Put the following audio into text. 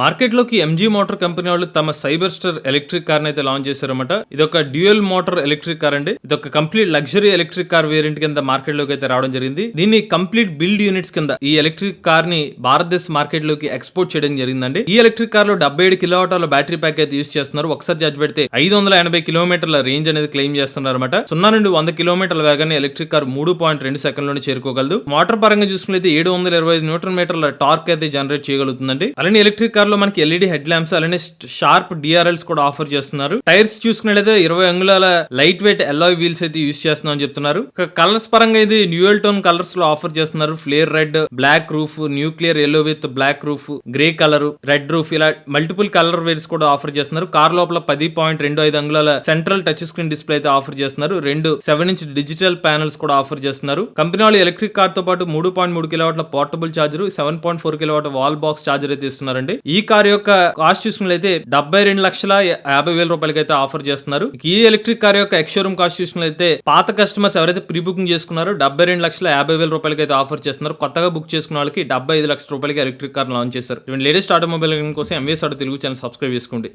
మార్కెట్‌లోకి MG motor company వాళ్ళు తమ సైబర్ స్టార్ ఎలక్ట్రిక్ కార్‌ని అయితే లాంచ్ చేశారన్నమాట. ఇదొక డ్యూయల్ మోటార్ ఎలక్ట్రిక్ కార్ అండి. ఇదొక complete luxury electric car variant కింద మార్కెట్‌లోకి అయితే రావడం జరిగింది. దీన్ని కంప్లీట్ బిల్డ్ యూనిట్స్ కింద ఈ ఎలక్ట్రిక్ కార్‌ని భారతదేశ మార్కెట్‌లోకి ఎక్స్‌పోర్ట్ చేయడం జరిగిందండి. ఈ ఎలక్ట్రిక్ కార్‌లో 77 కిలోవాట్ల బ్యాటరీ ప్యాక్ అయితే యూజ్ చేస్తున్నారు. ఒకసారి చార్జ్ పెడితే 580 కిలోమీటర్ల రేంజ్ అనేది క్లెయిమ్ చేస్తున్నారన్నమాట. 0 నుండి 100 కిలోమీటర్ల వేగాన్ని ఎలక్ట్రిక్ కార్ 3.2 సెకన్లోనే చేరుకోగలదు. మోటార్ పరంగా చూసుకున్నట్లయితే 725 న్యూటన్ మీటర్ల టార్క్ అయితే జనరేట్ చేయగలుగుతుందండి. అలానే ఎలక్ట్రిక్ కార్ లో మనకి ఎల్ఈడి హెడ్ ల్యాంప్స్ అలానే షార్ప్ డిఆర్ఎల్స్ కూడా ఆఫర్ చేస్తున్నారు. టైర్స్ చూసుకున్నట్లయితే 20 అంగుళాల లైట్ వెయిట్ అలాయ్ వీల్స్ అయితే యూజ్ చేస్తున్నాం అని చెప్తున్నారు. కలర్స్ పరంగా ఇది డ్యూయల్ టోన్ కలర్స్ లో ఆఫర్ చేస్తున్నారు. Flare red, black roof, nuclear yellow with black roof, grey colour, red roof ఇలా మల్టిపుల్ కలర్ వేర్స్ కూడా ఆఫర్ చేస్తున్నారు. కార్ లోపల 10.25 అంగుళాల సెంట్రల్ టచ్ స్క్రీన్ డిస్ప్లే అయితే ఆఫర్ చేస్తున్నారు. 7-ఇంచ్ డిజిటల్ ప్యానల్స్ కూడా ఆఫర్ చేస్తున్నారు. కంపెనీ వాళ్ళు ఎలక్ట్రిక్ కార్ తో పాటు 3.3 కిలోవాట్ల portable charger, 7.4 kilowatt wall box charger అయితే ఇస్తున్నారండి. ఈ కార్ యొక్క కాస్ట్ చూసుకున్నట్లయితే 72,50,000 రూపాయలకి అయితే ఆఫర్ చేస్తున్నారు. ఈ ఎలక్ట్రిక్ కార్ యొక్క ఎక్స్ షోరూమ్ కాస్ట్ చూసుకున్నట్లయితే పాత కస్టమర్స్ ఎవరైతే ప్రీ బుకింగ్ చేసుకున్నారో 72,50,000 రూపాయలకి అయితే ఆఫర్ చేస్తున్నారు. కొత్తగా బుక్ చేసుకున్న వాళ్ళకి 75 లక్షల రూపాయలకి ఎలక్ట్రిక్ కార్ లాంచ్ చేశారు. లేటెస్ట్ ఆటోమొబైల్ కోసం MVS auto Telugu channel subscribe చేసుకోండి.